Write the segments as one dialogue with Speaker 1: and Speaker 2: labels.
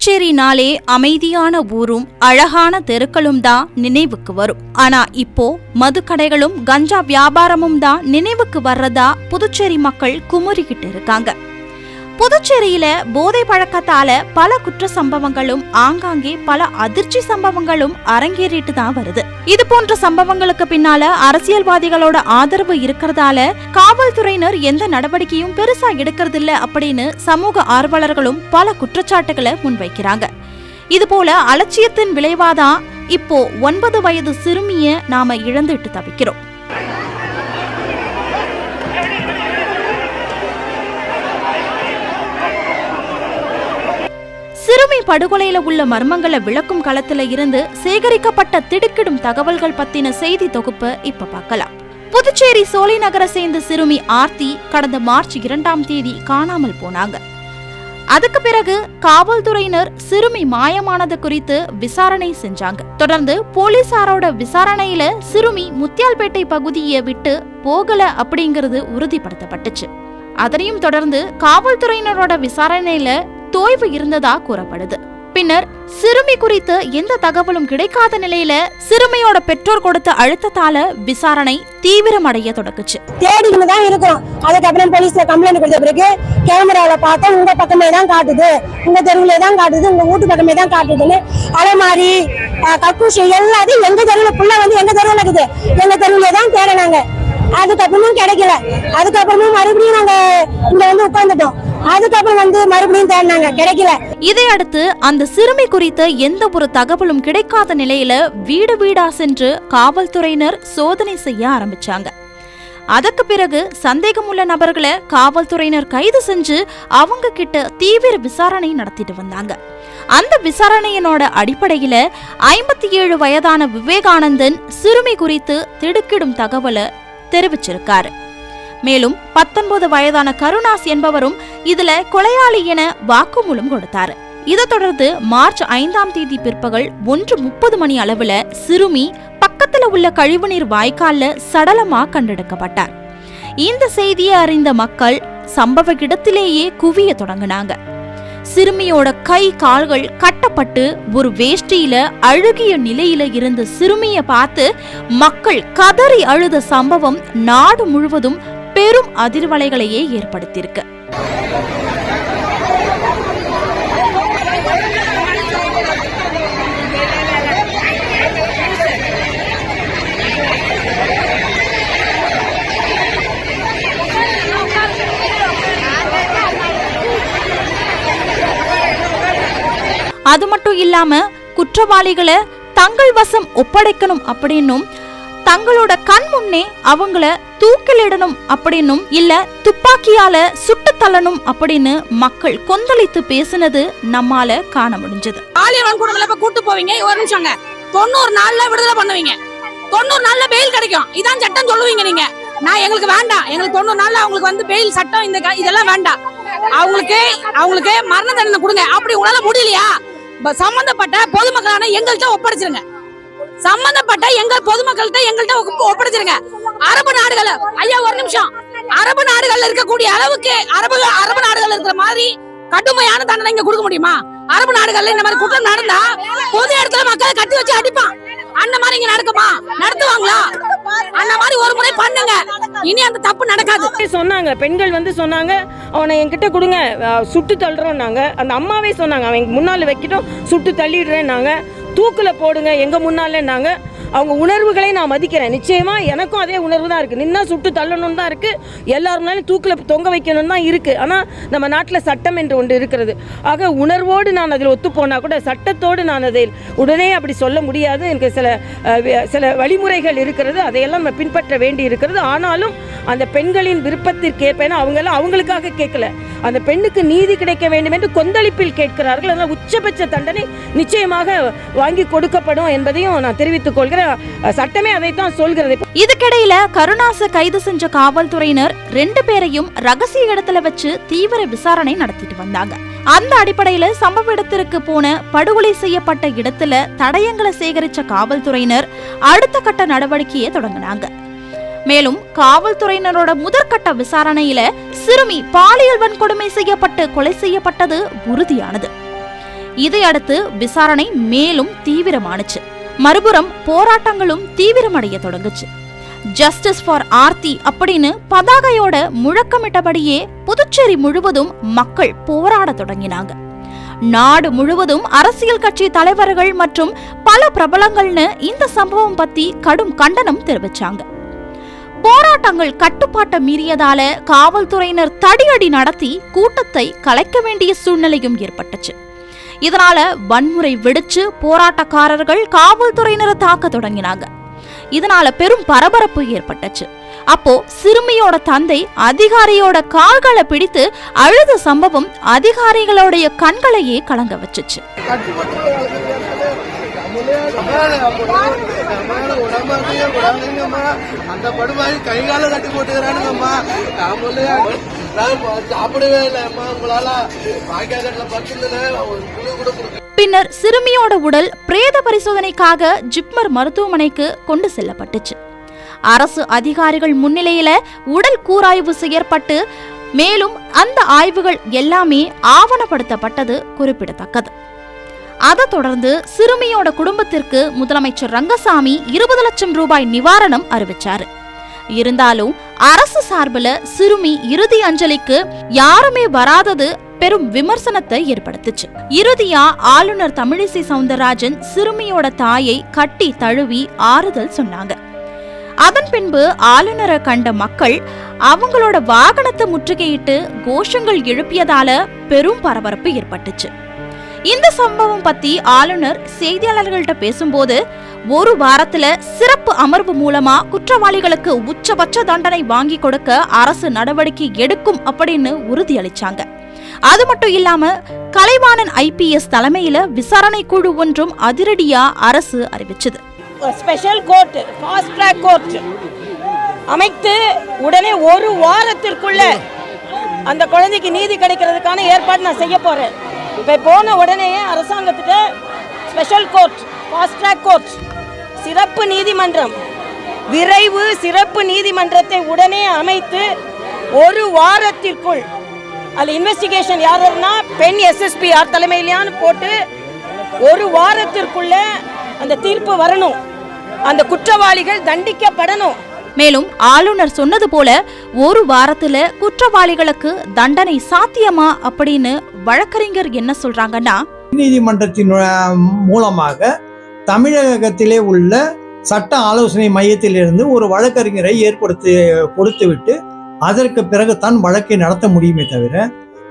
Speaker 1: புதுச்சேரினாலே அமைதியான ஊரும் அழகான தெருக்களும் தான் நினைவுக்கு வரும். ஆனா இப்போ மதுக்கடைகளும் கஞ்சா வியாபாரமும் தான் நினைவுக்கு வர்றதா புதுச்சேரி மக்கள் குமுறிக்கிட்டு இருக்காங்க. புதுச்சேரியில போதை பழக்கத்தால பல குற்ற சம்பவங்களும் ஆங்காங்கே பல அதிர்ச்சி சம்பவங்களும் அரங்கேறிட்டு தான் வருது. இது போன்ற சம்பவங்களுக்கு பின்னால அரசியல்வாதிகளோட ஆதரவு இருக்கிறதால காவல்துறையினர் எந்த நடவடிக்கையும் பெருசா எடுக்கிறது இல்ல அப்படின்னு சமூக ஆர்வலர்களும் பல குற்றச்சாட்டுகளை முன்வைக்கிறாங்க. இது போல அலட்சியத்தின் விளைவாதான் இப்போ 9 வயது சிறுமிய நாம இழந்துட்டு தவிக்கிறோம். சிறுமி படுகொலையில உள்ள மர்மங்களை விளக்கும் களத்துல இருந்து சேகரிக்கப்பட்ட திடுக்கிடும் தகவல்கள் பத்தின செய்தி தொகுப்பு இப்ப பார்க்கலாம். புதுச்சேரி சோலை நகரை சேர்ந்த சிறுமி ஆர்த்தி கடந்த மார்ச் 2ஆம் தேதி காணாமல் போனாங்க. அதுக்கு பிறகு காவல்துறையினர் சிறுமி மாயமானது குறித்து விசாரணை செஞ்சாங்க. தொடர்ந்து போலீசாரோட விசாரணையில சிறுமி முத்தியால்பேட்டை பகுதியை விட்டு போகல அப்படிங்கிறது உறுதிப்படுத்தப்பட்டுச்சு. அதனையும் தொடர்ந்து காவல்துறையினரோட விசாரணையில தோய்வு இருந்ததா கூறப்படுது. பின்னர் சிறுமி குறித்து எந்த தகவலும் கிடைக்காத நிலையில சிறுமியோட பெற்றோர் கொடுத்த அழுத்தத்தால விசாரணை தீவிரமடைய தொடங்குச்சு.
Speaker 2: தேடிக்கிட்டு தான் இருக்கோம். அதுக்கப்புறம் போலீஸ்ல கம்ப்ளைண்ட் கொடுத்த பிறகு கேமரால பார்த்தா உங்க பக்கமே தான் காட்டுது, உங்க தெருவிலே தான் காட்டுது, உங்க வீட்டு பக்கமே தான் காட்டுதுன்னு அதே மாதிரி கக்கூஷி எல்லாத்தையும் எங்க தெருவுல புள்ள வந்து எங்க தெருவுல இருக்குது, எங்க தெருவிலே தான் தேடினாங்க. அதுக்கப்புறமும் கிடைக்கல. அதுக்கப்புறமும் மறுபடியும் நாங்க இங்க வந்து உட்கார்ந்துட்டோம். அதுக்கப்புறம் வந்து மறுபடியும் தேடினாங்க, கிடைக்கல.
Speaker 1: இதையடுத்து அந்த சிறுமி குறித்த எந்த ஒரு தகவலும் கிடைக்காத நிலையில வீடு வீடா சென்று காவல்துறையினர் சோதனை செய்ய ஆரம்பிச்சாங்க. அதற்கு பிறகு சந்தேகமுள்ள நபர்களை காவல்துறையினர் கைது செஞ்சு அவங்க கிட்ட தீவிர விசாரணை நடத்திட்டு வந்தாங்க. அந்த விசாரணையினோட அடிப்படையில 57 வயதான விவேகானந்தன் சிறுமி குறித்து திடுக்கிடும் தகவலை தெரிவிச்சிருக்காரு. மேலும் 19 வயதான கருணாஸ் என்பவரும் இதுல கொலையாளி என வாக்குமூலம் கொடுத்தாரு. இதை தொடர்ந்து மார்ச் 5ஆம் தேதி பிற்பகல் 1:30 மணி அளவுல சிறுமி பக்கத்துல உள்ள கழிவுநீர் வாய்க்கால்ல சடலமா கண்டெடுக்கப்பட்டார். இந்த செய்தியை அறிந்த மக்கள் சம்பவ இடத்திலேயே குவிய தொடங்கினாங்க. சிறுமியோட கை கால்கள் கட்டப்பட்டு ஒரு வேஷ்டியில அழுகிய நிலையில இருந்த சிறுமியை பார்த்து மக்கள் கதறி அழுத சம்பவம் நாடு முழுவதும் பெரும் அதிர்வலைகளையே ஏற்படுத்தியிருக்கு. அது மட்டும் இல்லாம குற்றவாளிகளை தங்கள் வசம் ஒப்படைக்கணும் அப்படின்னும் தங்களோட கண் முன்னே அவங்கள தூக்கிலிடணும் அப்படின்னும் இல்ல துப்பாக்கியால சுட்டு தள்ளணும் அப்படின்னு மக்கள் கொந்தளித்து பேசினது நம்மால காண முடிஞ்சது.
Speaker 3: கூட்டு போவீங்க, ஒரு நிமிஷங்க, 90 நாள்ல விடுதலை பண்ணுவீங்க, 90 நாள்ல பெயில் கிடைக்கும், இதான் சட்டம் சொல்லுவீங்க நீங்க. நான் எங்களுக்கு வேண்டாம், எங்களுக்கு 90 நாள்ல அவங்களுக்கு வந்து பெயில் சட்டம் இதெல்லாம் வேண்டாம், அவங்களுக்கு மரண தண்டனை கொடுங்க. அப்படி உங்களால முடியலையா, சம்பந்தப்பட்ட பொதுமக்களான எங்கள்கிட்ட ஒப்படைச்சிருங்க. சம்பந்தப்பட்ட எங்கள் பொதுமக்கள்கிட்ட எங்கள்கிட்ட ஒப்படைச்சிருங்க. அரபு நாடுகள், ஐயா ஒரு நிமிஷம், அரபு நாடுகள்ல இருக்கக்கூடிய அளவுக்கு அரபு நாடுகள் இருக்கிற மாதிரி கடுமையான தண்டனை இங்க கொடுக்க முடியுமா? அரபு நாடுகள்ல இந்த மாதிரி குற்றம் நடந்தா பொது இடத்துல மக்களை கட்டி வச்சு அடிப்பான். அந்த மாதிரி இங்க நடக்குமா? நடத்துவாங்களா? அந்த மாதிரி ஒரு முறை பண்ணுங்க, இனி அந்த தப்பு நடக்காது.
Speaker 4: சொன்னாங்க, பெண்கள் வந்து சொன்னாங்க, அவனை என்கிட்ட கொடுங்க, சுட்டு தள்ளுறோம். நாங்க அந்த அம்மாவே சொன்னாங்க, அவன் முன்னால வைக்கிட்டோம், சுட்டு தள்ளிடுறேன், நாங்க தூக்குல போடுங்க எங்க முன்னால. நாங்க அவங்க உணர்வுகளை நான் மதிக்கிறேன். நிச்சயமா எனக்கும் அதே உணர்வு தான் இருக்கு. நின்னா சுட்டு தள்ளணும் தான் இருக்கு, எல்லாருனாலும் தூக்கில் தொங்க வைக்கணும் தான் இருக்கு. ஆனா நம்ம நாட்டில் சட்டம் என்று ஒன்று இருக்கிறது. ஆக உணர்வோடு நான் அதில் ஒத்து போனா கூட சட்டத்தோடு நான் அதை உடனே அப்படி சொல்ல முடியாது. எனக்கு சில வழிமுறைகள் இருக்கிறது, அதையெல்லாம் நம்ம பின்பற்ற வேண்டி இருக்கிறது. ஆனாலும் அந்த பெண்களின் விருப்பத்திற்கேற்ப, அவங்கெல்லாம் அவங்களுக்காக கேட்கல, அந்த பெண்ணுக்கு நீதி கிடைக்க வேண்டும் என்று கொந்தளிப்பில் கேட்கிறார்கள். அதனால் உச்சபட்ச தண்டனை நிச்சயமாக வாங்கி கொடுக்கப்படும் என்பதையும் நான் தெரிவித்துக் கொள்கிறேன். சட்டமே அதைத்தான் சொல்கிறது.
Speaker 1: இதுக்கிடையில கருணாசை கைது செஞ்ச காவல்துறையினர் 2 பேரையும் ரகசிய இடத்துல வச்சு தீவிர விசாரணை நடத்திட்டு வந்தாங்க. அந்த அடிப்படையில சம்பவ இடத்திற்கு போன படுகொலை செய்யப்பட்ட இடத்துல தடயங்களை சேகரிச்ச காவல்துறையினர் அடுத்த கட்ட நடவடிக்கையை தொடங்கினாங்க. மேலும் காவல்துறையினரோட முதற்கட்ட விசாரணையில சிறுமி பாலியல் வன்கொடுமை செய்யப்பட்டு கொலை செய்யப்பட்டது உறுதியானது. இதையடுத்து விசாரணை மேலும் தீவிரமானுச்சு. மறுபுறம் போராட்டங்களும் தீவிரமடைய தொடங்குச்சு. ஜஸ்டிஸ் ஃபார் ஆர்த்தி அப்படின்னு பதாகையோட முழக்கமிட்டபடியே புதுச்சேரி முழுவதும் மக்கள் போராட தொடங்கினாங்க. நாடு முழுவதும் அரசியல் கட்சி தலைவர்கள் மற்றும் பல பிரபலங்கள்னு இந்த சம்பவம் பத்தி கடும் கண்டனம் தெரிவிச்சாங்க. போராட்டங்கள் கட்டுப்பாட்டை மீறியதால காவல்துறையினர் தடியடி நடத்தி கூட்டத்தை கலைக்க வேண்டிய சூழ்நிலையும் ஏற்பட்டுச்சு. இதனால வன்முறை வெடிச்சு போராட்டக்காரர்கள் காவல்துறையினரை தாக்க தொடங்கினாங்க. இதனால பெரும் பரபரப்பு ஏற்பட்டுச்சு. அப்போ சிறுமியோட தந்தை அதிகாரியோட கால்களை பிடித்து அழுத சம்பவம் அதிகாரிகளுடைய கண்களையே கலங்க வச்சுச்சு. பின்னர் சிறுமியோட உடல் பிரேத பரிசோதனைக்காக ஜிப்மர் மருத்துவமனைக்கு கொண்டு செல்லப்பட்டுச்சு. அரசு அதிகாரிகள் முன்னிலையில உடல் கூராய்வு செய்யப்பட்டு மேலும் அந்த ஆய்வுகள் எல்லாமே ஆவணப்படுத்தப்பட்டது குறிப்பிடத்தக்கது. அதை தொடர்ந்து சிறுமியோட குடும்பத்திற்கு முதலமைச்சர் ரங்கசாமி 20 லட்சம் ரூபாய் நிவாரணம் அறிவிச்சாரு. இருந்தாலும் அரசு சார்பில் சிறுமி இறுதி அஞ்சலிக்கு யாருமே வராதது பெரும் விமர்சனத்தை ஏற்படுத்துச்சு. இறுதியா ஆளுநர் தமிழிசை சவுந்தரராஜன் சிறுமியோட தாயை கட்டி தழுவி ஆறுதல் சொன்னாங்க. அதன் பின்பு ஆளுநரை கண்ட மக்கள் அவங்களோட வாகனத்தை முற்றுகையிட்டு கோஷங்கள் எழுப்பியதால பெரும் பரபரப்பு ஏற்பட்டுச்சு. இந்த சம்பவம் பத்தி ஆளுநர் செய்தியாளர்கள்ட்ட பேசும்போது, ஒரு வாரத்துல சிறப்பு அமர்வு மூலமா குற்றவாளிகளுக்கு உச்சபட்ச தண்டனை வாங்கி கொடுக்க அரசு நடவடிக்கை எடுக்கும் அப்படின்னு உறுதியளிச்சாங்க. அது மட்டும் இல்லாம கலைவாணன் IPS தலைமையில விசாரணை குழு ஒன்றும் அதிரடியா அரசு அறிவிச்சது.
Speaker 4: Special court, fast track court அமைத்து உடனே ஒரு வாரத்திற்குள்ள அந்த குழந்தைக்கு நீதி கிடைக்கிறதுக்கான ஏற்பாடு நான் செய்ய போறேன். இப்போ போன உடனே அரசாங்கத்துக்கு special court, fast track court, சிறப்பு நீதிமன்றம், விரைவு சிறப்பு நீதிமன்றத்தை உடனே அமைத்து ஒரு வாரத்திற்குள் அது இன்வெஸ்டிகேஷன் யாருன்னா பெண் SSP யார் தலைமையிலான்னு போட்டு ஒரு வாரத்திற்குள்ள அந்த தீர்ப்பு வரணும், அந்த குற்றவாளிகள் தண்டிக்கப்படணும்.
Speaker 1: மேலும் ஆளுநர் சொன்னது போல ஒரு வாரத்துல குற்றவாளிகளுக்கு தண்டனை சாத்தியமா அப்படின்னு வழக்கறிஞர் என்ன சொல்றாங்கன்னா,
Speaker 5: நீதிமன்றத்தின் மூலமாக தமிழகத்திலே உள்ள சட்ட ஆலோசனை மையத்திலிருந்து ஒரு வழக்கறிஞரை ஏற்படுத்தி கொடுத்துவிட்டு அதற்கு பிறகுதான் வழக்கை நடத்த முடியுமே தவிர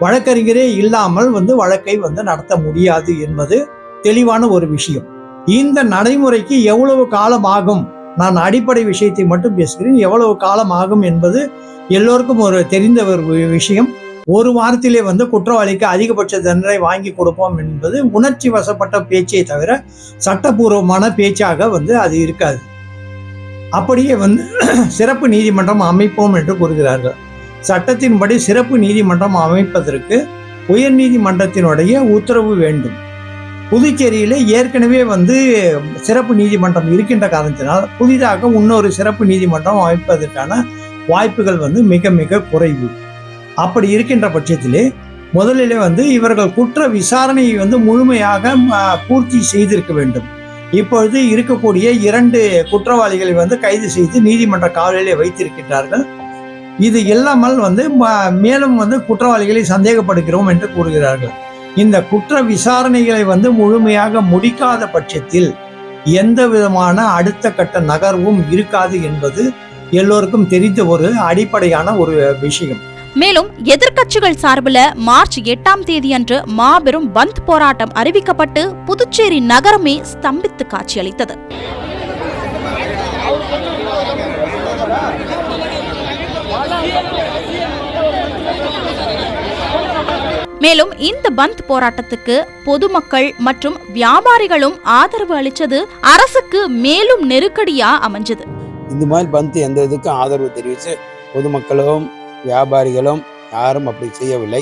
Speaker 5: வழக்கறிஞரே இல்லாமல் வழக்கை நடத்த முடியாது என்பது தெளிவான ஒரு விஷயம். இந்த நடைமுறைக்கு எவ்வளவு காலம் ஆகும், நான் அடிப்படை விஷயத்தை மட்டும் பேசுகிறேன், எவ்வளவு காலம் ஆகும் என்பது எல்லோருக்கும் ஒரு தெரிந்த ஒரு விஷயம். ஒரு வாரத்திலே குற்றவாளிக்கு அதிகபட்ச தண்டனை வாங்கி கொடுப்போம் என்பது உணர்ச்சி வசப்பட்ட பேச்சை தவிர சட்டபூர்வமான பேச்சாக அது இருக்காது. அப்படியே சிறப்பு நீதிமன்றம் அமைப்போம் என்று கூறுகிறார்கள். சட்டத்தின்படி சிறப்பு நீதிமன்றம் அமைப்பதற்கு உயர் நீதிமன்றத்தினுடைய உத்தரவு வேண்டும். புதுச்சேரியிலே ஏற்கனவே சிறப்பு நீதிமன்றம் இருக்கின்ற காரணத்தினால் புதிதாக இன்னொரு சிறப்பு நீதிமன்றம் அமைப்பதற்கான வாய்ப்புகள் மிக மிக குறைவு. அப்படி இருக்கின்ற பட்சத்திலே முதலிலே இவர்கள் குற்ற விசாரணையை முழுமையாக பூர்த்தி செய்திருக்க வேண்டும். இப்பொழுது இருக்கக்கூடிய 2 குற்றவாளிகளை கைது செய்து நீதிமன்ற காவலிலே வைத்திருக்கின்றார்கள். இது இல்லாமல் மேலும் குற்றவாளிகளை சந்தேகப்படுகிறோம் என்று கூறுகிறார்கள். இந்த குற்ற விசாரணைகளை முழுமையாக முடிக்காத பட்சத்தில் எந்த விதமான அடுத்த கட்ட நகர்வும் இருக்காது என்பது எல்லோருக்கும் தெரிந்த ஒரு அடிப்படையான ஒரு விஷயம்.
Speaker 1: மேலும் எதிர்க்கட்சிகள் சார்பில் மார்ச் 8ஆம் தேதி அன்று மாபெரும் பந்த் போராட்டம் அறிவிக்கப்பட்டு புதுச்சேரி நகரமே ஸ்தம்பித்து காட்சியளித்தது. மேலும் இந்த பந்த் போராட்டத்துக்கு பொதுமக்கள் மற்றும் வியாபாரிகளும் ஆதரவு அளிச்சது அரசுக்கு மேலும் நெருக்கடியா அமைஞ்சது.
Speaker 6: இந்த மாதிரி பந்த் எந்த இதுக்கும் ஆதரவு தெரிவித்து பொதுமக்களும் வியாபாரிகளும் யாரும் அப்படி செய்யவில்லை.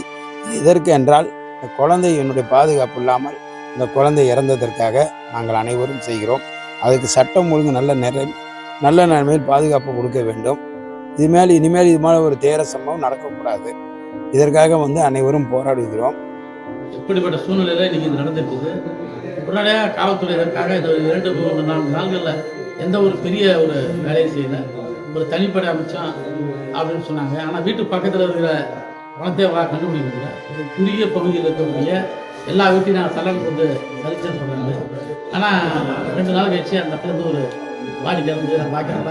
Speaker 6: இதற்கு என்றால் இந்த குழந்தை என்னுடைய பாதுகாப்பு இல்லாமல் இந்த குழந்தை இறந்ததற்காக நாங்கள் அனைவரும் செய்கிறோம். அதுக்கு சட்டம் ஒழுங்கு நல்ல நிலைமையில் பாதுகாப்பு கொடுக்க வேண்டும். இனிமேல் இது மாதிரி ஒரு தேர சம்பவம் நடக்கக்கூடாது. இதற்காக அனைவரும் போராடுகிறோம்.
Speaker 7: இப்படிப்பட்ட சூழ்நிலையில் இன்னைக்கு இது நடந்துருக்குது. உடனடியாக காவல்துறை இதற்காக இந்த 2-4 நாள்களில் எந்த ஒரு பெரிய ஒரு வேலையை செய்யலை. ஒரு தனிப்படை அமைச்சோம் அப்படின்னு சொன்னாங்க. ஆனால் வீட்டு பக்கத்தில் இருக்கிற பணத்தை கண்டுபிடிக்க முடியல. ஒரு குறுகிய பகுதியில் இருக்கக்கூடிய எல்லா வீட்டையும் நாங்கள் சலன் கொண்டு சரிச்சுன்னு சொன்னாங்க. ஆனால் 2 நாள் கழிச்சு அந்த இடத்துல ஒரு பாடி கிடந்து பார்க்கலாம்.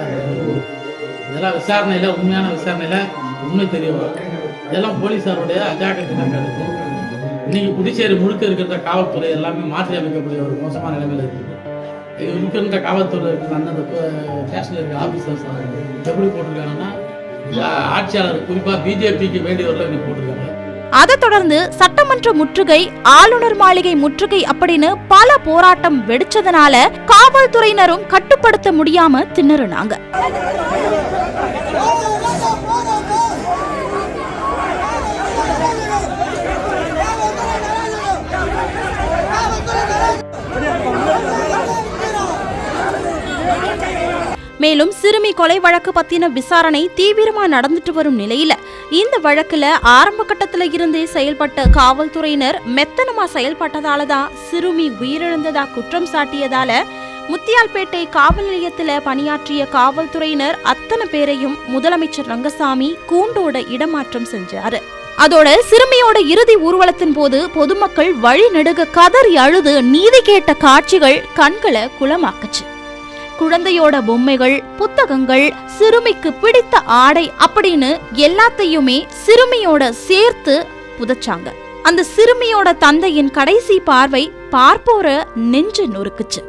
Speaker 7: இதெல்லாம் விசாரணையில், உண்மையான விசாரணையில் உண்மை தெரிய வரும். இதெல்லாம் போலீஸாருடைய அஜாக்கிரதை நடக்குது. இன்னைக்கு புதுச்சேரி முழுக்க இருக்கிற காவல்துறை எல்லாமே மாற்றி அமைக்கக்கூடிய ஒரு மோசமான நிலைமையில் இருக்குது. இருக்கின்ற காவல்துறை இருக்கிற அந்தந்த ஸ்டேஷனில் இருக்கிற ஆஃபீஸர்ஸ் எப்படி போட்டிருக்காங்கன்னா, ஆட்சியாளர் குறிப்பாக பிஜேபிக்கு வேண்டியவர்கள் இன்னைக்கு போட்டிருக்காங்க.
Speaker 1: அதை தொடர்ந்து சட்டமன்ற முற்றுகை, ஆளுநர் மாளிகை முற்றுகை அப்படின்னு பல போராட்டம் வெடிச்சதுனால காவல்துறையினரும் கட்டுப்படுத்த முடியாம திணறுனாங்க. மேலும் சிறுமி கொலை வழக்கு பத்தின விசாரணை தீவிரமா நடந்துட்டு வரும் நிலையில இந்த வழக்குல ஆரம்ப கட்டத்துல இருந்தே செயல்பட்ட காவல்துறையினர் மெத்தனமா செயல்பட்டதால தான் சிறுமி உயிரிழந்ததா குற்றம் சாட்டியதால முத்தியால்பேட்டை காவல் நிலையத்துல பணியாற்றிய காவல்துறையினர் அத்தனை பேரையும் முதலமைச்சர் ரங்கசாமி கூண்டோட இடமாற்றம் செஞ்சாரு. அதோட சிறுமியோட இறுதி ஊர்வலத்தின் போது பொதுமக்கள் வழி நெடுக கதறி அழுது நீதி கேட்ட காட்சிகள் கண்களை குளமாக்குச்சு. குழந்தையோட பொம்மைகள், புத்தகங்கள், சிறுமிக்கு பிடித்த ஆடை அப்படின்னு எல்லாத்தையுமே சிறுமியோட சேர்த்து புதைச்சாங்க. அந்த சிறுமியோட தந்தையின் கடைசி பார்வை பார்ப்போர நெஞ்சு நொறுக்குச்சு.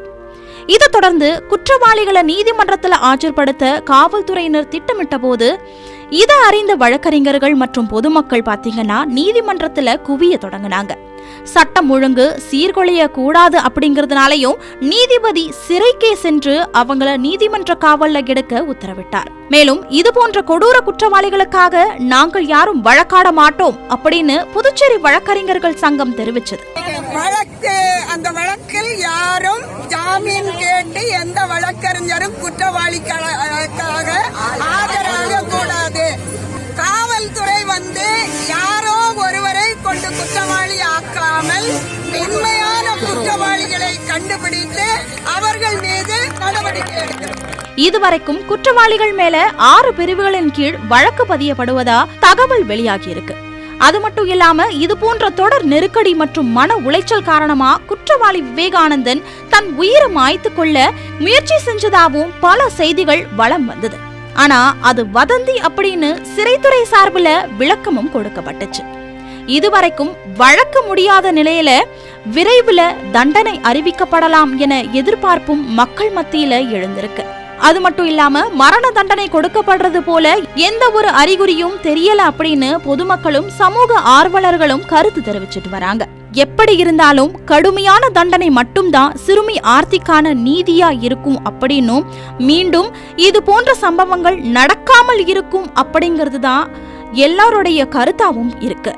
Speaker 1: இதை தொடர்ந்து குற்றவாளிகளை நீதிமன்றத்தில் ஆஜர்படுத்த காவல்துறையினர் திட்டமிட்ட போது இதை அறிந்த வழக்கறிஞர்கள் மற்றும் பொதுமக்கள் பாத்தீங்கன்னா நீதிமன்றத்துல குவிய தொடங்கினாங்க. சட்டம் ஒழுங்கு சீர்குலைய கூடாது அப்படிங்கறதுனாலையும் நீதிபதி சிறைக்கே சென்று அவங்கள நீதிமன்ற காவல்ல எடுக்க உத்தரவிட்டார். மேலும் இது போன்ற கொடூர குற்றவாளிகளுக்காக நாங்கள் யாரும் வழக்காட மாட்டோம் அப்படின்னு புதுச்சேரி வழக்கறிஞர்கள் சங்கம் தெரிவிச்சது.
Speaker 8: அந்த வழக்கில் யாரும் ஜாமீன் கேட்டு எந்த வழக்கறிஞரும் குற்றவாளிகளுக்காக ஆஜராக கூடாது. காவல்துறை யாரோ ஒருவரை கொண்டு குற்றவாளி ஆக்காமல் உண்மையான குற்றவாளிகளை கண்டுபிடித்து அவர்கள் மீது நடவடிக்கை எடுக்கிறது.
Speaker 1: இதுவரைக்கும் குற்றவாளிகள் மேல 6 பிரிவுகளின் கீழ் வழக்கு பதியப்படுவதா தகவல் வெளியாகியிருக்கு. அது மட்டும் இல்லாம இது போன்ற தொடர் நெருக்கடி மற்றும் மன உளைச்சல் காரணமா குற்றவாளி விவேகானந்தன் தன் உயிரை மாய்த்து கொள்ள முயற்சி செஞ்சதாகவும் பல செய்திகள் வலம் வந்தது. ஆனா அது வதந்தி அப்படின்னு சிறைத்துறை சார்பில் விளக்கமும் கொடுக்கப்பட்டுச்சு. இதுவரைக்கும் வழக்கு முடியாத நிலையில விரைவில் தண்டனை அறிவிக்கப்படலாம் என எதிர்பார்ப்பும் மக்கள் மத்தியில எழுந்திருக்கு. அது மட்டும் இல்லாம மரண தண்டனை கொடுக்கப்படுறது போல எந்த ஒரு அறிகுறியும் தெரியல அப்படின்னு பொதுமக்களும் சமூக ஆர்வலர்களும் கருத்து தெரிவிச்சிட்டு வராங்க. எப்படி இருந்தாலும் கடுமையான தண்டனை மட்டும்தான் சிறுமி ஆர்த்திக்கான நீதியா இருக்கும் அப்படின்னும் மீண்டும் இது போன்ற சம்பவங்கள் நடக்காமல் இருக்கும் அப்படிங்கிறது தான் எல்லாருடைய கருத்தாவும் இருக்கு.